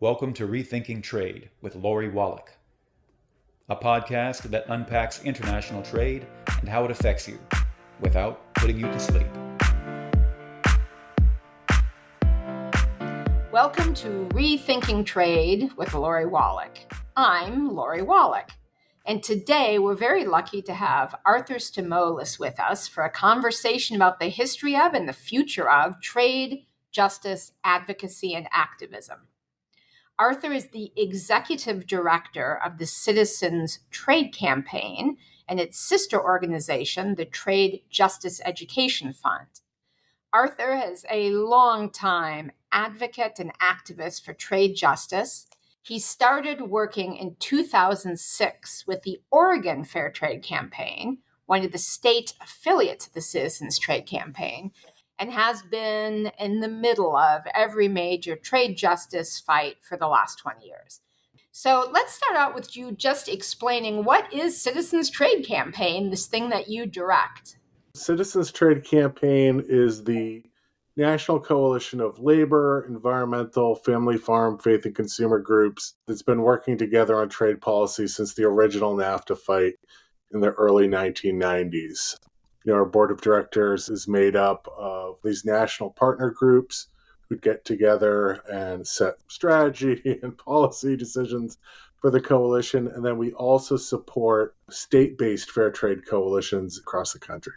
Welcome to Rethinking Trade with Lori Wallach, a podcast that unpacks international trade and how it affects you without putting you to sleep. Welcome to Rethinking Trade with Lori Wallach. I'm Lori Wallach, and today we're very lucky to have Arthur Stamoulis with us for a conversation about the history of and the future of trade, justice, advocacy, and activism. Arthur is the executive director of the Citizens Trade Campaign and its sister organization, the Trade Justice Education Fund. Arthur is a long-time advocate and activist for trade justice. He started working in 2006 with the Oregon Fair Trade Campaign, one of the state affiliates of the Citizens Trade Campaign, and has been in the middle of every major trade justice fight for the last 20 years. So let's start out with you just explaining what is Citizens Trade Campaign, this thing that you direct. Citizens Trade Campaign is the national coalition of labor, environmental, family farm, faith, and consumer groups that's been working together on trade policy since the original NAFTA fight in the early 1990s. Our board of directors is made up of these national partner groups who get together and set strategy and policy decisions for the coalition. And then we also support state-based fair trade coalitions across the country.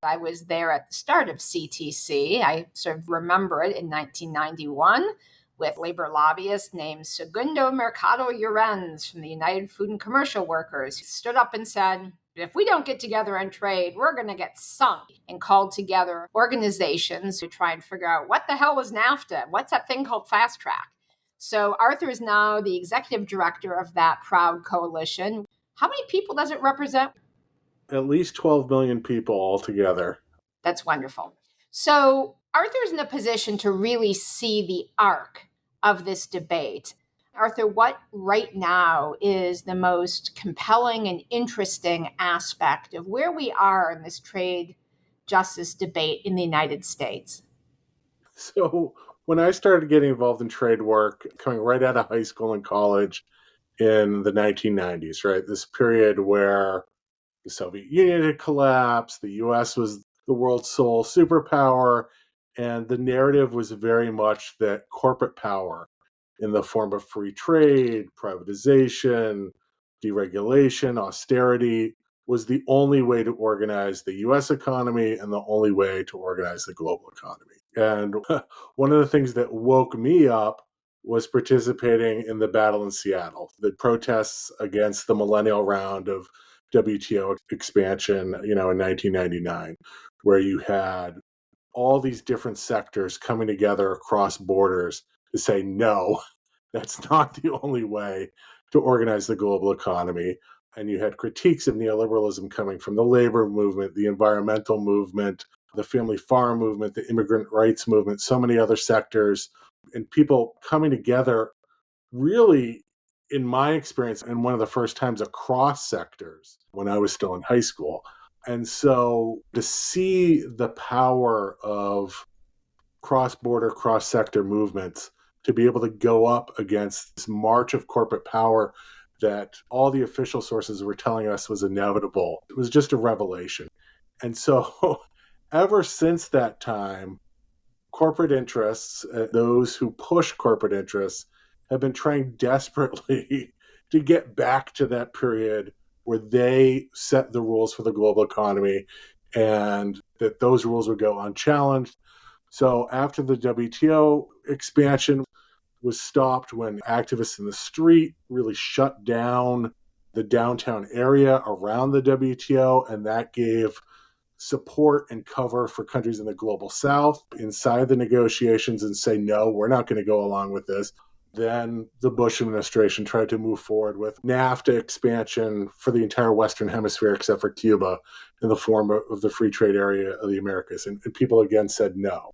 I was there at the start of CTC. I sort of remember it in 1991 with labor lobbyist named Segundo Mercado Llorens from the United Food and Commercial Workers, who stood up and said, if we don't get together on trade, we're going to get sunk, and called together organizations to try and figure out what the hell was NAFTA? What's that thing called fast track? So Arthur is now the executive director of that proud coalition. How many people does it represent? At least 12 million people altogether. That's wonderful. So Arthur's in a position to really see the arc of this debate. Arthur, what right now is the most compelling and interesting aspect of where we are in this trade justice debate in the United States? So when I started getting involved in trade work, coming right out of high school and college in the 1990s, right? This period where the Soviet Union had collapsed, the US was the world's sole superpower, and the narrative was very much that corporate power in the form of free trade, privatization, deregulation, austerity was the only way to organize the US economy and the only way to organize the global economy. And one of the things that woke me up was participating in the battle in Seattle, the protests against the millennial round of WTO expansion, in 1999, where you had all these different sectors coming together across borders to say, no, that's not the only way to organize the global economy. And you had critiques of neoliberalism coming from the labor movement, the environmental movement, the family farm movement, the immigrant rights movement, so many other sectors, and people coming together really, in my experience, and one of the first times across sectors when I was still in high school. And so to see the power of cross-border, cross-sector movements to be able to go up against this march of corporate power that all the official sources were telling us was inevitable, it was just a revelation. And so ever since that time, corporate interests, those who push corporate interests, have been trying desperately to get back to that period where they set the rules for the global economy and that those rules would go unchallenged. So after the WTO expansion was stopped, when activists in the street really shut down the downtown area around the WTO, and that gave support and cover for countries in the global south inside the negotiations and say, no, we're not going to go along with this. Then the Bush administration tried to move forward with NAFTA expansion for the entire Western Hemisphere except for Cuba in the form of the free trade area of the Americas. And people again said no.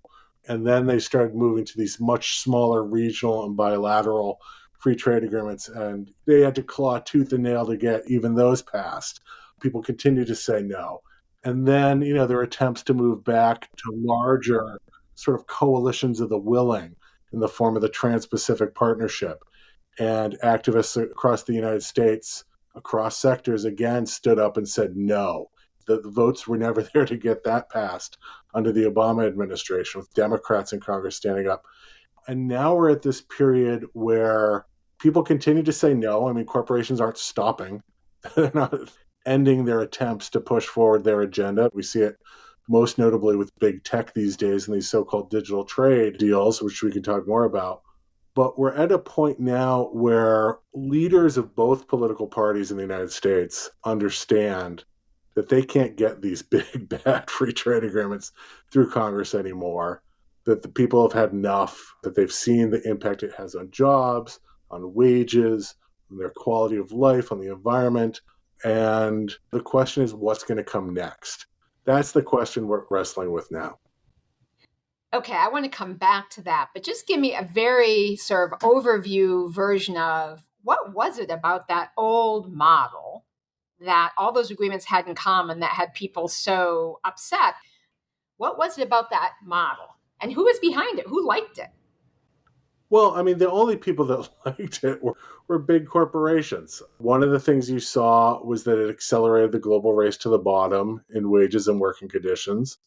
And then they started moving to these much smaller regional and bilateral free trade agreements. And they had to claw tooth and nail to get even those passed. People continue to say no. And then, there are attempts to move back to larger sort of coalitions of the willing in the form of the Trans-Pacific Partnership. And activists across the United States, across sectors, again, stood up and said no. The votes were never there to get that passed under the Obama administration, with Democrats in Congress standing up. And now we're at this period where people continue to say no. I mean, corporations aren't stopping. They're not ending their attempts to push forward their agenda. We see it most notably with big tech these days and these so-called digital trade deals, which we can talk more about. But we're at a point now where leaders of both political parties in the United States understand that they can't get these big, bad free trade agreements through Congress anymore, that the people have had enough, that they've seen the impact it has on jobs, on wages, on their quality of life, on the environment. And the question is, what's going to come next? That's the question we're wrestling with now. Okay, I want to come back to that, but just give me a very sort of overview version of what was it about that old model that all those agreements had in common that had people so upset? What was it about that model? And who was behind it? Who liked it? Well, I mean, the only people that liked it were big corporations. One of the things you saw was that it accelerated the global race to the bottom in wages and working conditions,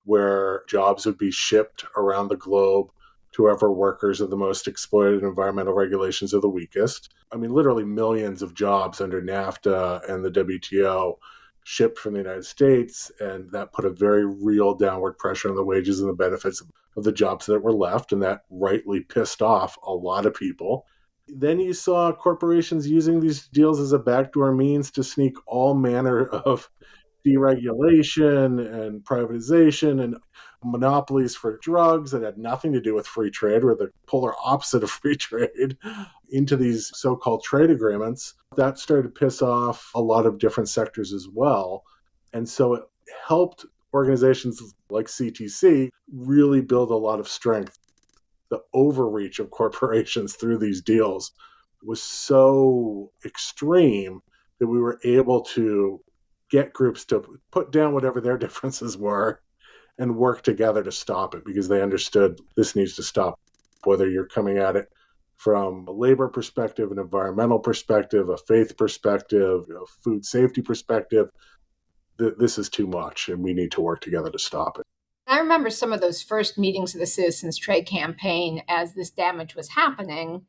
where jobs would be shipped around the globe to wherever workers are the most exploited and environmental regulations are the weakest. I mean, literally millions of jobs under NAFTA and the WTO shipped from the United States, and that put a very real downward pressure on the wages and the benefits of the jobs that were left, and that rightly pissed off a lot of people. Then you saw corporations using these deals as a backdoor means to sneak all manner of deregulation and privatization and monopolies for drugs that had nothing to do with free trade, were the polar opposite of free trade, into these so-called trade agreements. That started to piss off a lot of different sectors as well. And so it helped organizations like CTC really build a lot of strength. The overreach of corporations through these deals was so extreme that we were able to get groups to put down whatever their differences were and work together to stop it, because they understood this needs to stop. Whether you're coming at it from a labor perspective, an environmental perspective, a faith perspective, a food safety perspective, this is too much and we need to work together to stop it. I remember some of those first meetings of the Citizens Trade Campaign as this damage was happening.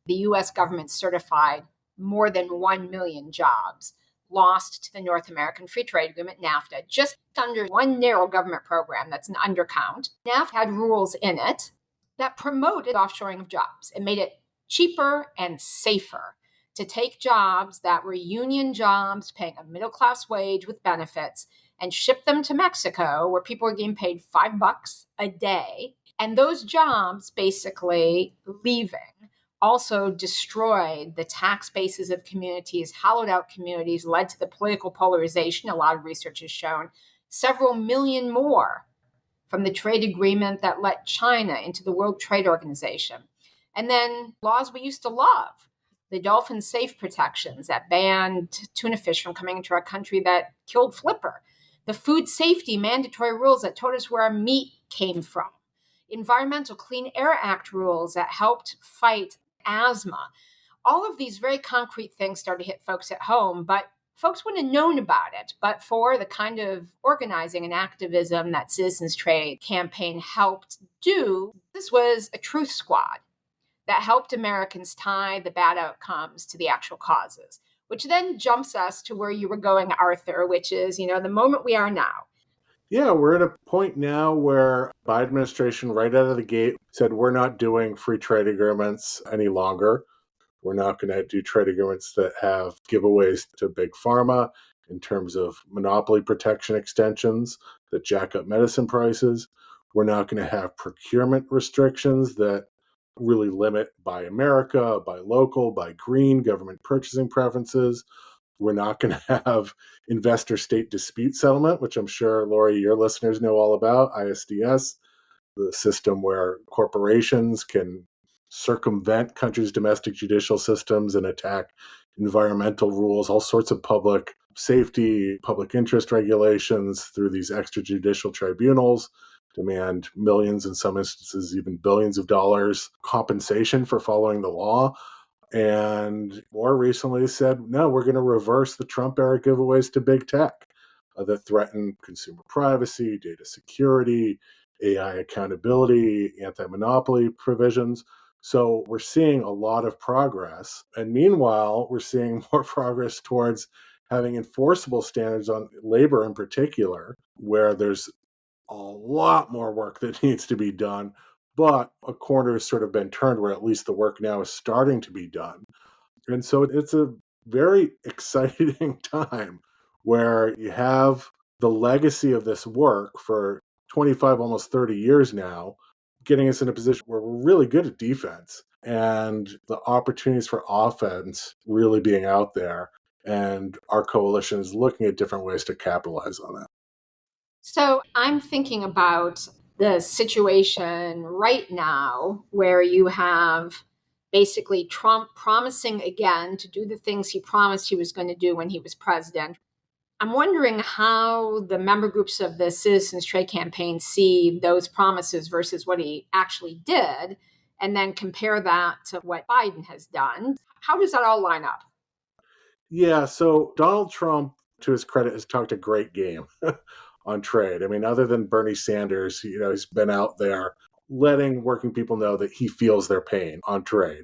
The US government certified more than 1 million jobs lost to the North American Free Trade Agreement, NAFTA, just under one narrow government program that's an undercount. NAFTA had rules in it that promoted offshoring of jobs. It made it cheaper and safer to take jobs that were union jobs, paying a middle-class wage with benefits, and ship them to Mexico, where people were getting paid $5 a day. And those jobs basically leaving also destroyed the tax bases of communities, hollowed out communities, led to the political polarization. A lot of research has shown several million more from the trade agreement that let China into the World Trade Organization. And then laws we used to love, the dolphin safe protections that banned tuna fish from coming into our country that killed flipper, the food safety mandatory rules that told us where our meat came from, Environmental Clean Air Act rules that helped fight asthma. All of these very concrete things started to hit folks at home, but folks wouldn't have known about it. But for the kind of organizing and activism that Citizens Trade Campaign helped do, this was a truth squad that helped Americans tie the bad outcomes to the actual causes, which then jumps us to where you were going, Arthur, which is, the moment we are now. Yeah, we're at a point now where the Biden administration, right out of the gate, said we're not doing free trade agreements any longer. We're not going to do trade agreements that have giveaways to big pharma in terms of monopoly protection extensions that jack up medicine prices. We're not going to have procurement restrictions that really limit Buy America, Buy Local, Buy Green, government purchasing preferences. We're not going to have investor-state dispute settlement, which I'm sure, Lori, your listeners know all about, ISDS, the system where corporations can circumvent countries' domestic judicial systems and attack environmental rules, all sorts of public safety, public interest regulations through these extrajudicial tribunals. demand millions, in some instances, even billions of dollars compensation for following the law. And more recently said, no, we're going to reverse the Trump era giveaways to big tech that threaten consumer privacy, data security, AI accountability, anti-monopoly provisions. So we're seeing a lot of progress. And meanwhile, we're seeing more progress towards having enforceable standards on labor in particular, where there's a lot more work that needs to be done. But a corner has sort of been turned where at least the work now is starting to be done. And so it's a very exciting time where you have the legacy of this work for 25, almost 30 years now, getting us in a position where we're really good at defense and the opportunities for offense really being out there. And our coalition is looking at different ways to capitalize on that. So I'm thinking about the situation right now where you have basically Trump promising again to do the things he promised he was going to do when he was president. I'm wondering how the member groups of the Citizens Trade Campaign see those promises versus what he actually did, and then compare that to what Biden has done. How does that all line up? Yeah, so Donald Trump, to his credit, has talked a great game on trade. I mean, other than Bernie Sanders, he's been out there letting working people know that he feels their pain on trade.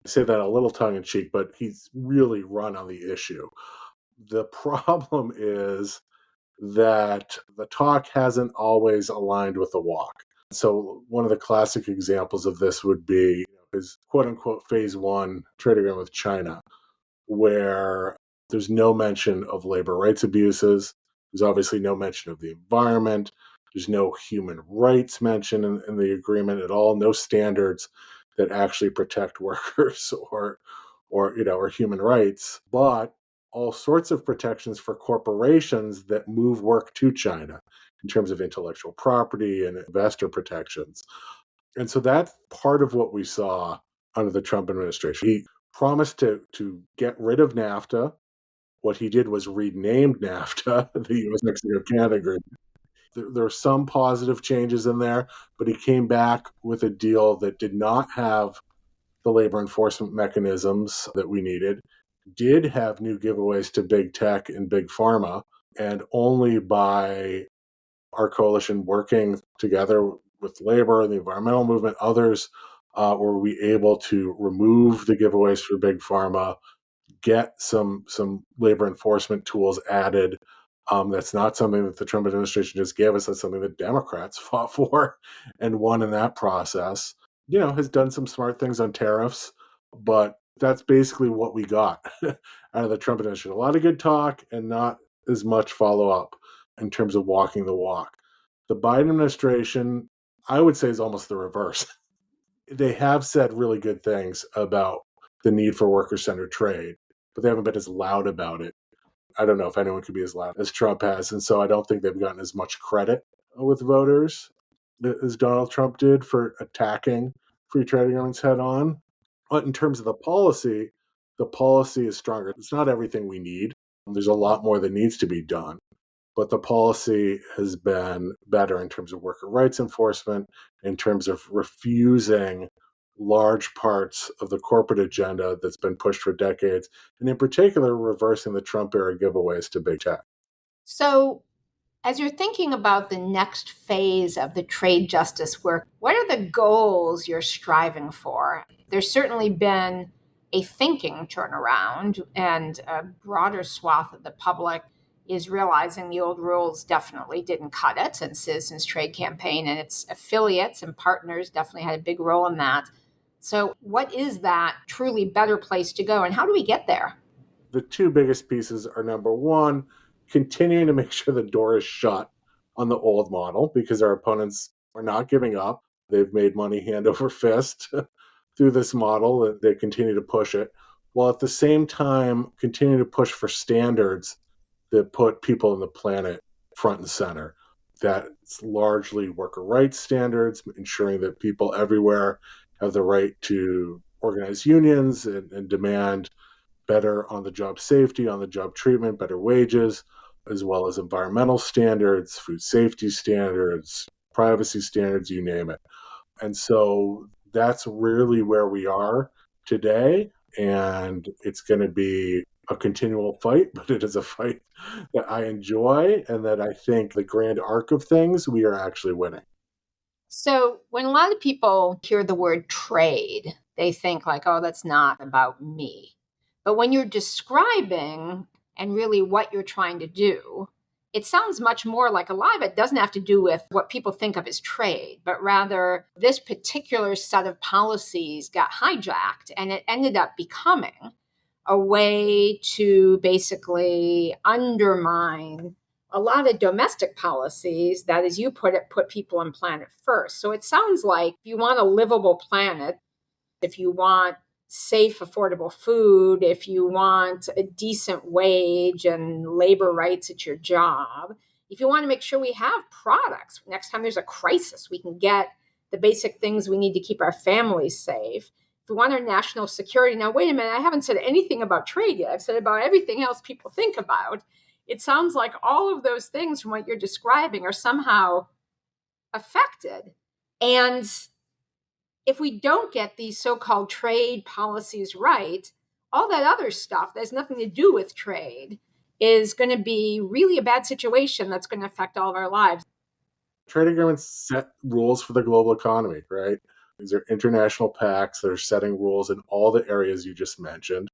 I say that a little tongue in cheek, but he's really run on the issue. The problem is that the talk hasn't always aligned with the walk. So one of the classic examples of this would be his quote unquote phase one trade agreement with China, where there's no mention of labor rights abuses. There's obviously no mention of the environment. There's no human rights mention in the agreement at all. No standards that actually protect workers or human rights, but all sorts of protections for corporations that move work to China in terms of intellectual property and investor protections. And so that's part of what we saw under the Trump administration. He promised to get rid of NAFTA. What he did was renamed NAFTA, the US-Mexico-Canada Agreement. There are some positive changes in there, but he came back with a deal that did not have the labor enforcement mechanisms that we needed, did have new giveaways to big tech and big pharma, and only by our coalition working together with labor and the environmental movement, others, were we able to remove the giveaways for big pharma, get some labor enforcement tools added. That's not something that the Trump administration just gave us. That's something that Democrats fought for and won in that process. Has done some smart things on tariffs, but that's basically what we got out of the Trump administration. A lot of good talk and not as much follow up in terms of walking the walk. The Biden administration, I would say, is almost the reverse. They have said really good things about the need for worker-centered trade, but they haven't been as loud about it. I don't know if anyone could be as loud as Trump has, and so I don't think they've gotten as much credit with voters as Donald Trump did for attacking free trade agreements head on. But in terms of the policy is stronger. It's not everything we need. There's a lot more that needs to be done. But the policy has been better in terms of worker rights enforcement, in terms of refusing large parts of the corporate agenda that's been pushed for decades, and in particular, reversing the Trump era giveaways to big tech. So, as you're thinking about the next phase of the trade justice work, what are the goals you're striving for? There's certainly been a thinking turnaround, and a broader swath of the public is realizing the old rules definitely didn't cut it, and Citizens Trade Campaign and its affiliates and partners definitely had a big role in that. So, what is that truly better place to go, and how do we get there? The two biggest pieces are, number one, continuing to make sure the door is shut on the old model because our opponents are not giving up. They've made money hand over fist through this model, and they continue to push it, while at the same time continue to push for standards that put people on the planet front and center. That's largely worker rights standards, ensuring that people everywhere have the right to organize unions and demand better on the job safety, on the job treatment, better wages, as well as environmental standards, food safety standards, privacy standards, you name it. And so that's really where we are today. And it's going to be a continual fight, but it is a fight that I enjoy and that I think the grand arc of things, we are actually winning. So when a lot of people hear the word trade, they think like, oh, that's not about me. But when you're describing and really what you're trying to do, it sounds much more like a lot of it doesn't have to do with what people think of as trade, but rather this particular set of policies got hijacked and it ended up becoming a way to basically undermine a lot of domestic policies that, as you put it, put people on planet first. So it sounds like if you want a livable planet, if you want safe, affordable food, if you want a decent wage and labor rights at your job, if you want to make sure we have products, next time there's a crisis, we can get the basic things we need to keep our families safe. If we want our national security, now, wait a minute, I haven't said anything about trade yet. I've said about everything else people think about. It sounds like all of those things from what you're describing are somehow affected. And if we don't get these so-called trade policies right, all that other stuff that has nothing to do with trade is going to be really a bad situation that's going to affect all of our lives. Trade agreements set rules for the global economy, right? These are international pacts that are setting rules in all the areas you just mentioned.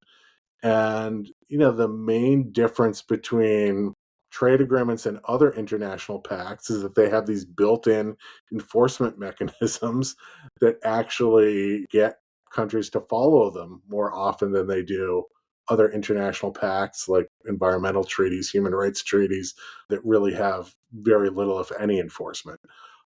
And, the main difference between trade agreements and other international pacts is that they have these built-in enforcement mechanisms that actually get countries to follow them more often than they do other international pacts like environmental treaties, human rights treaties that really have very little, if any, enforcement.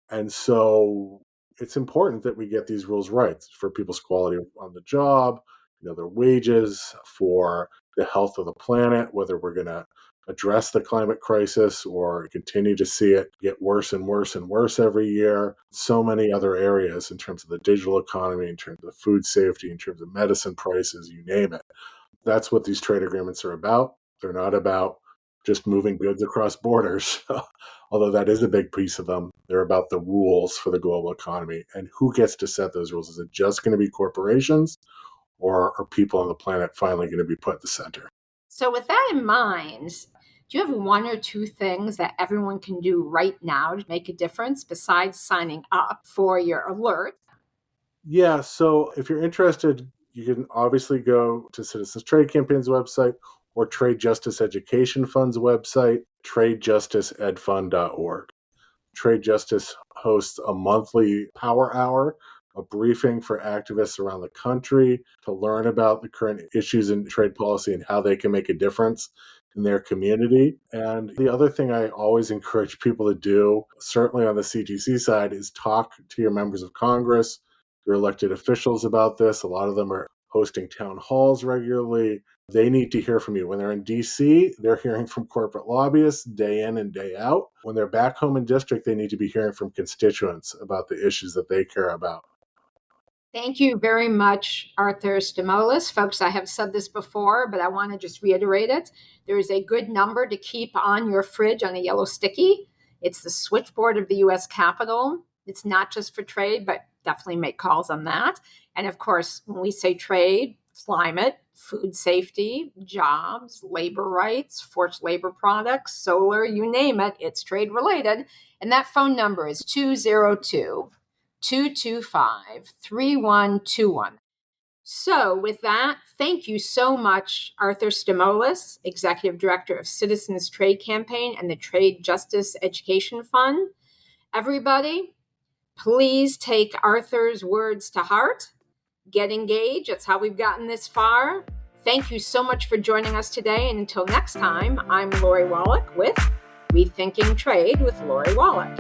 And so it's important that we get these rules right for people's quality on the job, their wages, for the health of the planet, whether we're going to address the climate crisis or continue to see it get worse and worse and worse every year. So many other areas in terms of the digital economy, in terms of food safety, in terms of medicine prices, you name it. That's what these trade agreements are about. They're not about just moving goods across borders, although that is a big piece of them. They're about the rules for the global economy and who gets to set those rules. Is it just going to be corporations, or are people on the planet finally going to be put at the center? So with that in mind, do you have one or two things that everyone can do right now to make a difference besides signing up for your alert? Yeah, so if you're interested, you can obviously go to Citizens Trade Campaign's website or Trade Justice Education Fund's website, tradejusticeedfund.org. Trade Justice hosts a monthly power hour, a briefing for activists around the country to learn about the current issues in trade policy and how they can make a difference in their community. And the other thing I always encourage people to do, certainly on the CTC side, is talk to your members of Congress, your elected officials about this. A lot of them are hosting town halls regularly. They need to hear from you. When they're in DC, they're hearing from corporate lobbyists day in and day out. When they're back home in district, they need to be hearing from constituents about the issues that they care about. Thank you very much, Arthur Stamoulis. Folks, I have said this before, but I want to just reiterate it. There is a good number to keep on your fridge on a yellow sticky. It's the switchboard of the U.S. Capitol. It's not just for trade, but definitely make calls on that. And of course, when we say trade, climate, food safety, jobs, labor rights, forced labor products, solar, you name it, it's trade related. And that phone number is 202-225-3121. So with that, thank you so much, Arthur Stamoulis, Executive Director of Citizens Trade Campaign and the Trade Justice Education Fund. Everybody, please take Arthur's words to heart. Get engaged. That's how we've gotten this far. Thank you so much for joining us today. And until next time, I'm Lori Wallach with Rethinking Trade with Lori Wallach.